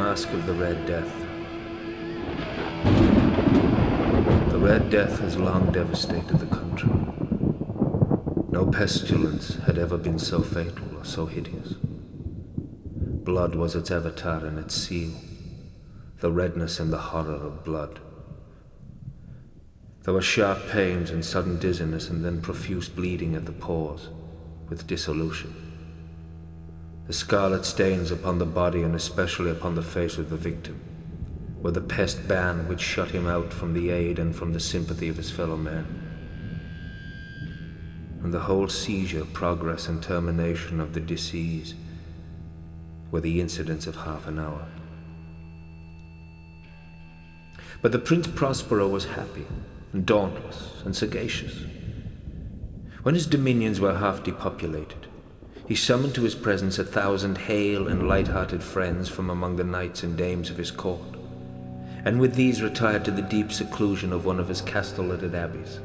Masque of the Red Death. The Red Death has long devastated the country. No pestilence had ever been so fatal or so hideous. Blood was its avatar and its seal, the redness and the horror of blood. There were sharp pains and sudden dizziness, and then profuse bleeding at the pores, with dissolution. The scarlet stains upon the body, and especially upon the face of the victim, were the pest ban which shut him out from the aid and from the sympathy of his fellow men. And the whole seizure, progress, and termination of the disease were the incidents of half an hour. But the Prince Prospero was happy, and dauntless, and sagacious. When his dominions were half depopulated, he summoned to his presence 1,000 hale and light-hearted friends from among the knights and dames of his court, and with these retired to the deep seclusion of one of his castellated abbeys.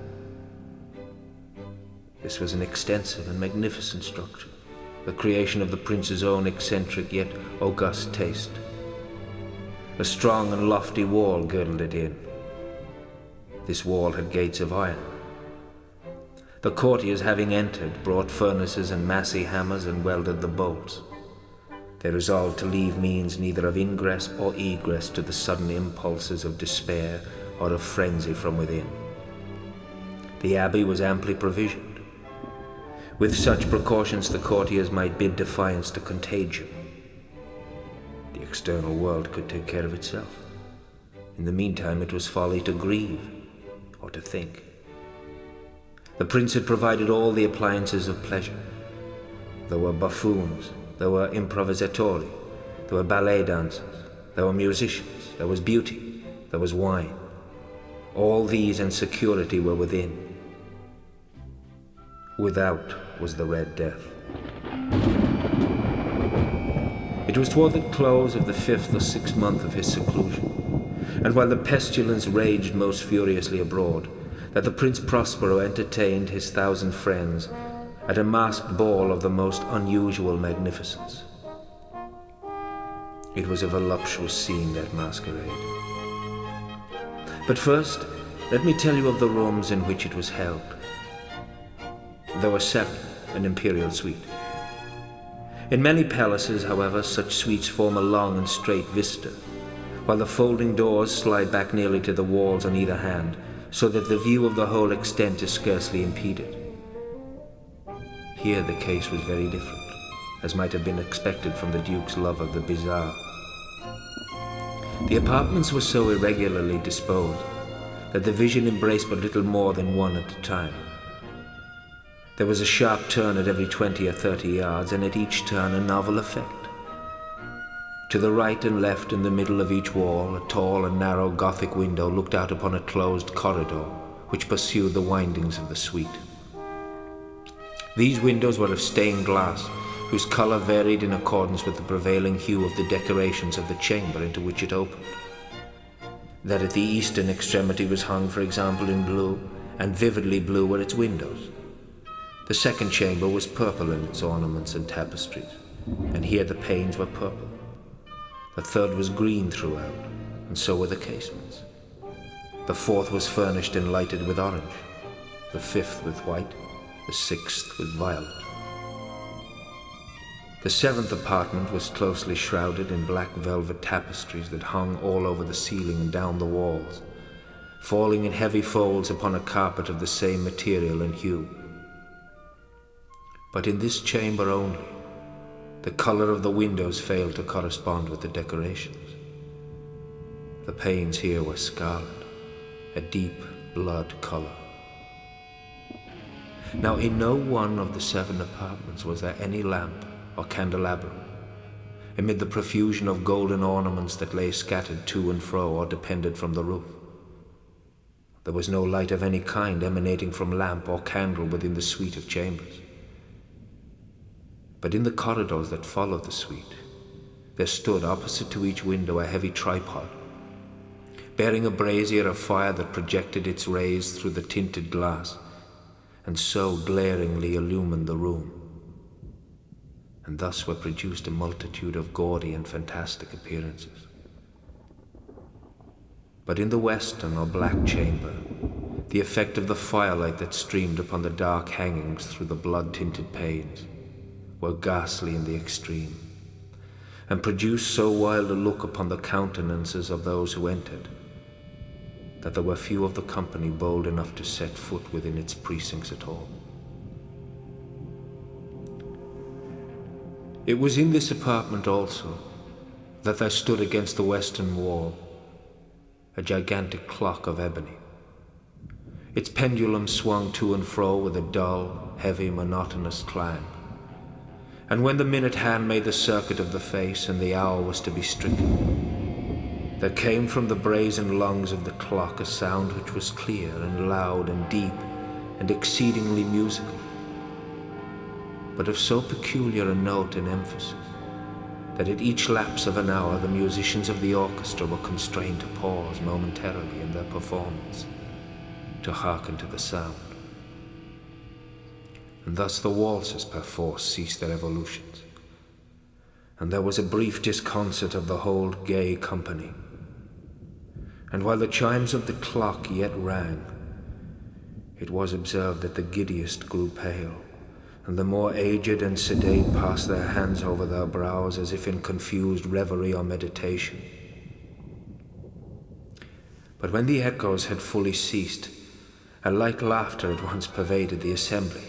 This was an extensive and magnificent structure, the creation of the prince's own eccentric yet august taste. A strong and lofty wall girdled it in. This wall had gates of iron. The courtiers, having entered, brought furnaces and massy hammers and welded the bolts. They resolved to leave means neither of ingress or egress to the sudden impulses of despair or of frenzy from within. The abbey was amply provisioned. With such precautions, the courtiers might bid defiance to contagion. The external world could take care of itself. In the meantime, it was folly to grieve or to think. The prince had provided all the appliances of pleasure. There were buffoons, there were improvisatori, there were ballet dancers, there were musicians, there was beauty, there was wine. All these and security were within. Without was the Red Death. It was toward the close of the 5th or 6th month of his seclusion, and while the pestilence raged most furiously abroad, that the Prince Prospero entertained his 1,000 friends at a masked ball of the most unusual magnificence. It was a voluptuous scene, that masquerade. But first, let me tell you of the rooms in which it was held. There were 7, an imperial suite. In many palaces, however, such suites form a long and straight vista, while the folding doors slide back nearly to the walls on either hand, so that the view of the whole extent is scarcely impeded. Here the case was very different, as might have been expected from the Duke's love of the bizarre. The apartments were so irregularly disposed that the vision embraced but little more than one at a time. There was a sharp turn at every 20 or 30 yards, and at each turn a novel effect. To the right and left, in the middle of each wall, a tall and narrow Gothic window looked out upon a closed corridor which pursued the windings of the suite. These windows were of stained glass, whose color varied in accordance with the prevailing hue of the decorations of the chamber into which it opened. That at the eastern extremity was hung, for example, in blue, and vividly blue were its windows. The second chamber was purple in its ornaments and tapestries, and here the panes were purple. The third was green throughout, and so were the casements. The fourth was furnished and lighted with orange, the fifth with white, the sixth with violet. The seventh apartment was closely shrouded in black velvet tapestries that hung all over the ceiling and down the walls, falling in heavy folds upon a carpet of the same material and hue. But in this chamber only, the color of the windows failed to correspond with the decorations. The panes here were scarlet, a deep blood color. Now, in no one of the 7 apartments was there any lamp or candelabrum, amid the profusion of golden ornaments that lay scattered to and fro or depended from the roof. There was no light of any kind emanating from lamp or candle within the suite of chambers. But in the corridors that followed the suite, there stood opposite to each window a heavy tripod, bearing a brazier of fire that projected its rays through the tinted glass, and so glaringly illumined the room. And thus were produced a multitude of gaudy and fantastic appearances. But in the western or black chamber, the effect of the firelight that streamed upon the dark hangings through the blood-tinted panes were ghastly in the extreme, and produced so wild a look upon the countenances of those who entered, that there were few of the company bold enough to set foot within its precincts at all. It was in this apartment also that there stood against the western wall a gigantic clock of ebony. Its pendulum swung to and fro with a dull, heavy, monotonous clang, and when the minute hand made the circuit of the face and the hour was to be stricken, there came from the brazen lungs of the clock a sound which was clear and loud and deep and exceedingly musical, but of so peculiar a note and emphasis that at each lapse of an hour the musicians of the orchestra were constrained to pause momentarily in their performance to hearken to the sound. And thus the waltzes perforce ceased their evolutions, and there was a brief disconcert of the whole gay company. And while the chimes of the clock yet rang, it was observed that the giddiest grew pale, and the more aged and sedate passed their hands over their brows as if in confused reverie or meditation. But when the echoes had fully ceased, a light laughter at once pervaded the assembly.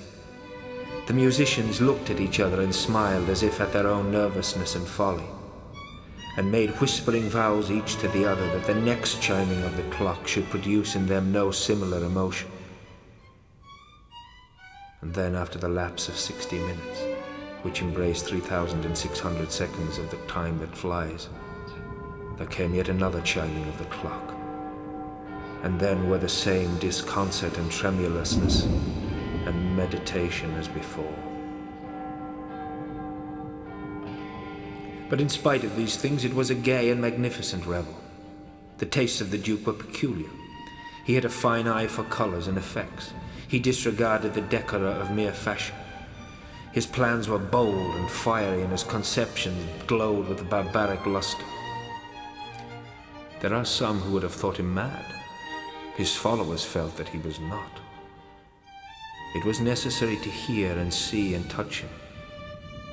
The musicians looked at each other and smiled as if at their own nervousness and folly, and made whispering vows each to the other that the next chiming of the clock should produce in them no similar emotion. And then, after the lapse of 60 minutes, which embraced 3,600 seconds of the time that flies, there came yet another chiming of the clock, and then were the same disconcert and tremulousness and meditation as before. But in spite of these things, it was a gay and magnificent revel. The tastes of the Duke were peculiar. He had a fine eye for colours and effects. He disregarded the decora of mere fashion. His plans were bold and fiery, and his conceptions glowed with barbaric lustre. There are some who would have thought him mad. His followers felt that he was not. It was necessary to hear and see and touch him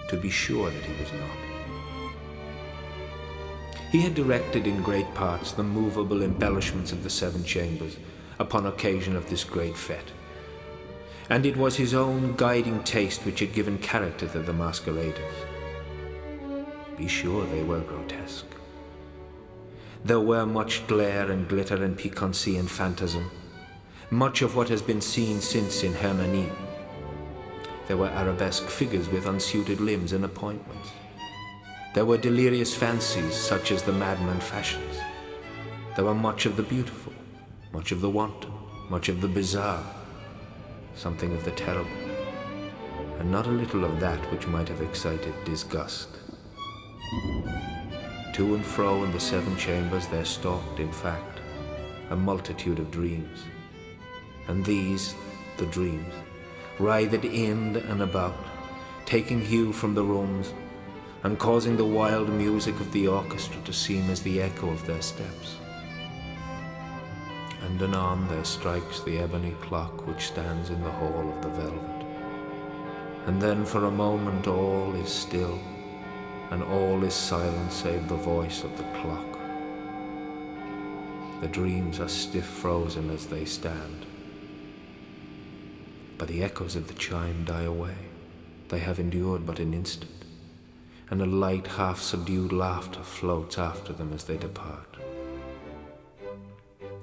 to be sure that he was not. He had directed in great parts the movable embellishments of the 7 chambers upon occasion of this great fete, and it was his own guiding taste which had given character to the masqueraders. Be sure they were grotesque. There were much glare and glitter and piquancy and phantasm, much of what has been seen since in Hernani. There were arabesque figures with unsuited limbs and appointments. There were delirious fancies such as the madman fashions. There were much of the beautiful, much of the wanton, much of the bizarre, something of the terrible, and not a little of that which might have excited disgust. To and fro in the 7 chambers there stalked, in fact, a multitude of dreams, and these, the dreams, writhed in and about, taking hue from the rooms, and causing the wild music of the orchestra to seem as the echo of their steps. And anon there strikes the ebony clock which stands in the hall of the velvet, and then for a moment all is still, and all is silent save the voice of the clock. The dreams are stiff frozen as they stand, but the echoes of the chime die away. They have endured but an instant, and a light half-subdued laughter floats after them as they depart.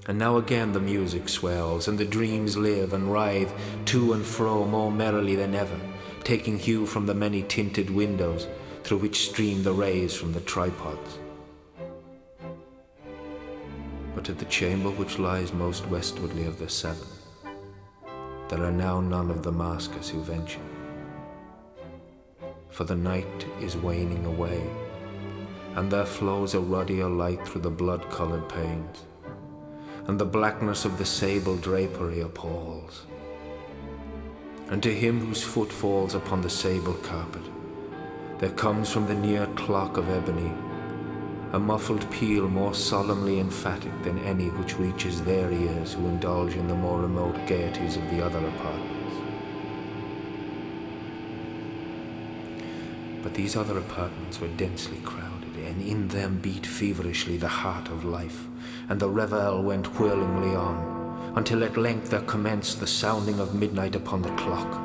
And now again the music swells, and the dreams live and writhe to and fro more merrily than ever, taking hue from the many tinted windows through which stream the rays from the tripods. But at the chamber which lies most westwardly of the 7, there are now none of the maskers who venture. For the night is waning away, and there flows a ruddier light through the blood-colored panes, and the blackness of the sable drapery appalls. And to him whose foot falls upon the sable carpet, there comes from the near clock of ebony a muffled peal more solemnly emphatic than any which reaches their ears who indulge in the more remote gaieties of the other apartments. But these other apartments were densely crowded, and in them beat feverishly the heart of life, and the revel went whirlingly on, until at length there commenced the sounding of midnight upon the clock.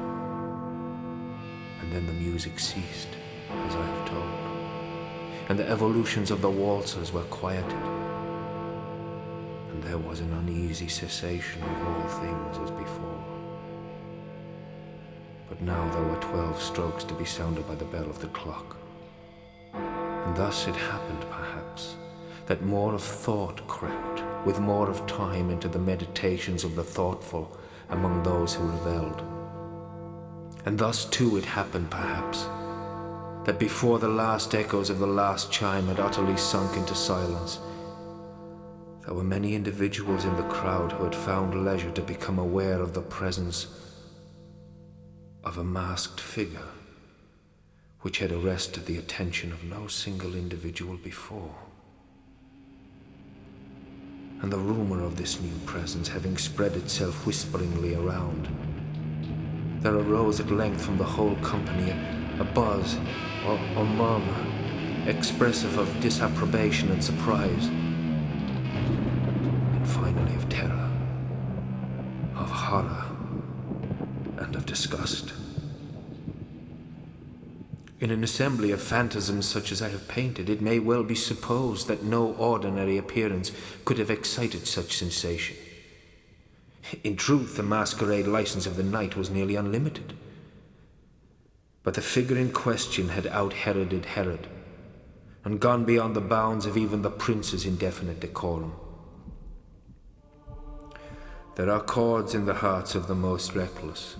And then the music ceased, as I have told, and the evolutions of the waltzers were quieted, and there was an uneasy cessation of all things as before. But now there were 12 strokes to be sounded by the bell of the clock, and thus it happened, perhaps, that more of thought crept, with more of time, into the meditations of the thoughtful among those who revelled. And thus too it happened, perhaps, that before the last echoes of the last chime had utterly sunk into silence, there were many individuals in the crowd who had found leisure to become aware of the presence of a masked figure which had arrested the attention of no single individual before. And the rumor of this new presence having spread itself whisperingly around, there arose at length from the whole company a buzz or murmur, expressive of disapprobation and surprise, and finally of terror, of horror, and of disgust. In an assembly of phantasms such as I have painted, it may well be supposed that no ordinary appearance could have excited such sensation. In truth, the masquerade license of the night was nearly unlimited. But the figure in question had out-Heroded Herod, and gone beyond the bounds of even the prince's indefinite decorum. There are chords in the hearts of the most reckless,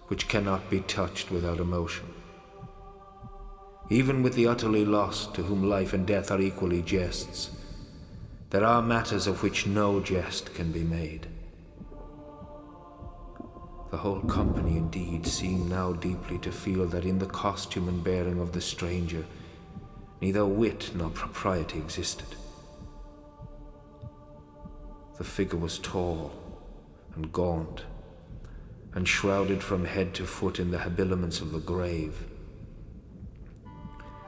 which cannot be touched without emotion. Even with the utterly lost, to whom life and death are equally jests, there are matters of which no jest can be made. The whole company indeed seemed now deeply to feel that in the costume and bearing of the stranger neither wit nor propriety existed. The figure was tall and gaunt, and shrouded from head to foot in the habiliments of the grave.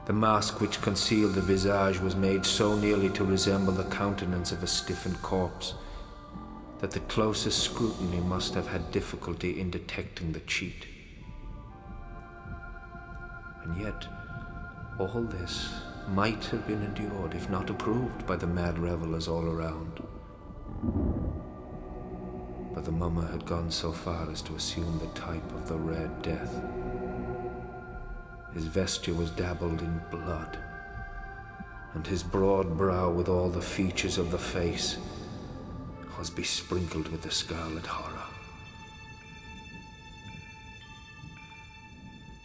The mask which concealed the visage was made so nearly to resemble the countenance of a stiffened corpse that the closest scrutiny must have had difficulty in detecting the cheat. And yet, all this might have been endured, if not approved, by the mad revelers all around. But the mummer had gone so far as to assume the type of the Red Death. His vesture was dabbled in blood, and his broad brow, with all the features of the face, was besprinkled with the scarlet horror.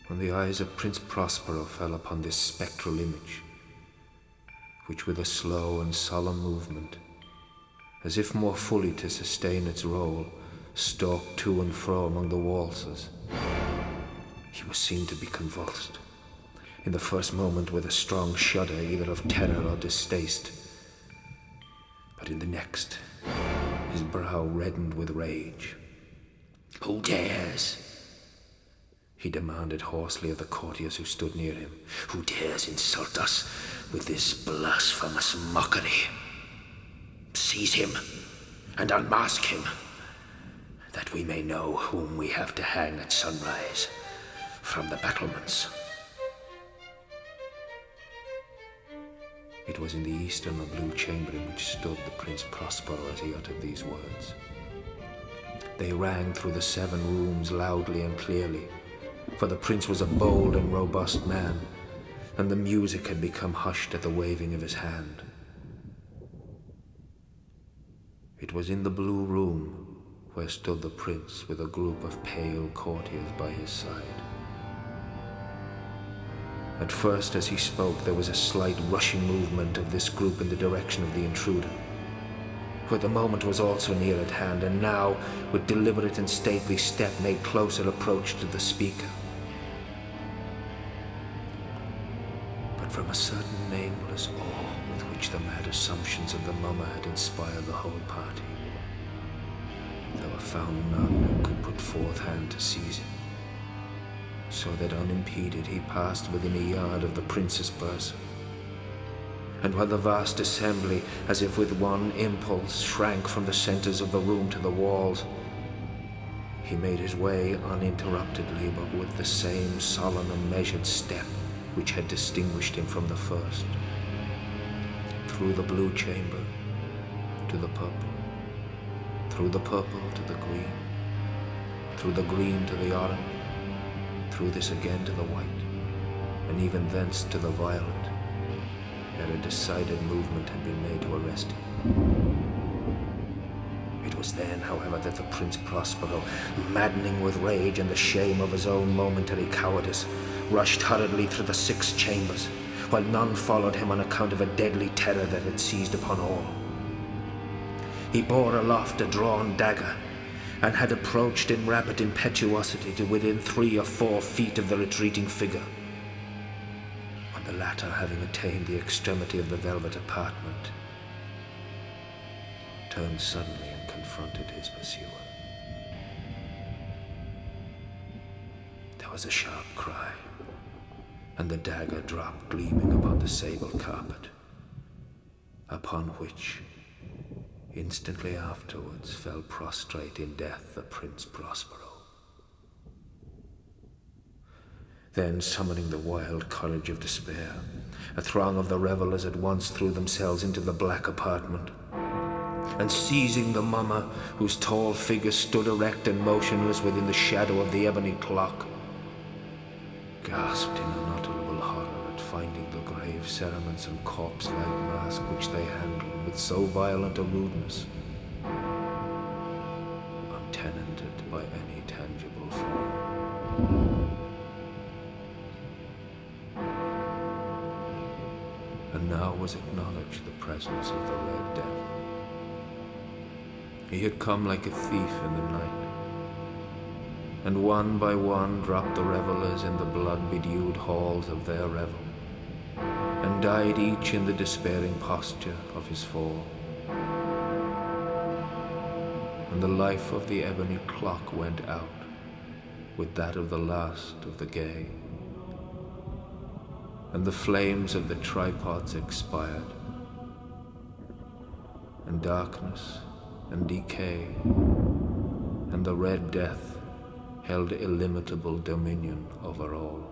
When the eyes of Prince Prospero fell upon this spectral image, which with a slow and solemn movement, as if more fully to sustain its role, stalked to and fro among the waltzers, he was seen to be convulsed, in the first moment with a strong shudder either of terror or distaste, but in the next, his brow reddened with rage. "Who dares?" he demanded hoarsely of the courtiers who stood near him. "Who dares insult us with this blasphemous mockery? Seize him and unmask him, that we may know whom we have to hang at sunrise from the battlements." It was in the eastern or blue chamber in which stood the Prince Prospero as he uttered these words. They rang through the 7 rooms loudly and clearly, for the prince was a bold and robust man, and the music had become hushed at the waving of his hand. It was in the blue room where stood the prince with a group of pale courtiers by his side. At first, as he spoke, there was a slight rushing movement of this group in the direction of the intruder, who at the moment was also near at hand, and now, with deliberate and stately step, made closer approach to the speaker. But from a certain nameless awe with which the assumptions of the mummer had inspired the whole party. There were found none who could put forth hand to seize him, so that unimpeded he passed within a yard of the prince's person. And while the vast assembly, as if with one impulse, shrank from the centers of the room to the walls, he made his way uninterruptedly, but with the same solemn and measured step which had distinguished him from the first, through the blue chamber to the purple, through the purple to the green, through the green to the orange, through this again to the white, and even thence to the violet, ere a decided movement had been made to arrest him. It was then, however, that the Prince Prospero, maddening with rage and the shame of his own momentary cowardice, rushed hurriedly through the 6 chambers, while none followed him on account of a deadly terror that had seized upon all. He bore aloft a drawn dagger, and had approached in rapid impetuosity to within 3 or 4 feet of the retreating figure, when the latter, having attained the extremity of the velvet apartment, turned suddenly and confronted his pursuer. There was a sharp cry, and the dagger dropped gleaming upon the sable carpet, upon which, instantly afterwards, fell prostrate in death the Prince Prospero. Then, summoning the wild courage of despair, a throng of the revelers at once threw themselves into the black apartment, and seizing the mummer, whose tall figure stood erect and motionless within the shadow of the ebony clock, gasped in unutterable horror at finding the grave cerements and corpse-like mask which they handled with so violent a rudeness, untenanted by any tangible form. And now was acknowledged the presence of the Red Death. He had come like a thief in the night, and one by one dropped the revelers in the blood-bedewed halls of their revel, and died each in the despairing posture of his fall. And the life of the ebony clock went out with that of the last of the gay, and the flames of the tripods expired, and darkness and decay and the Red Death held illimitable dominion over all.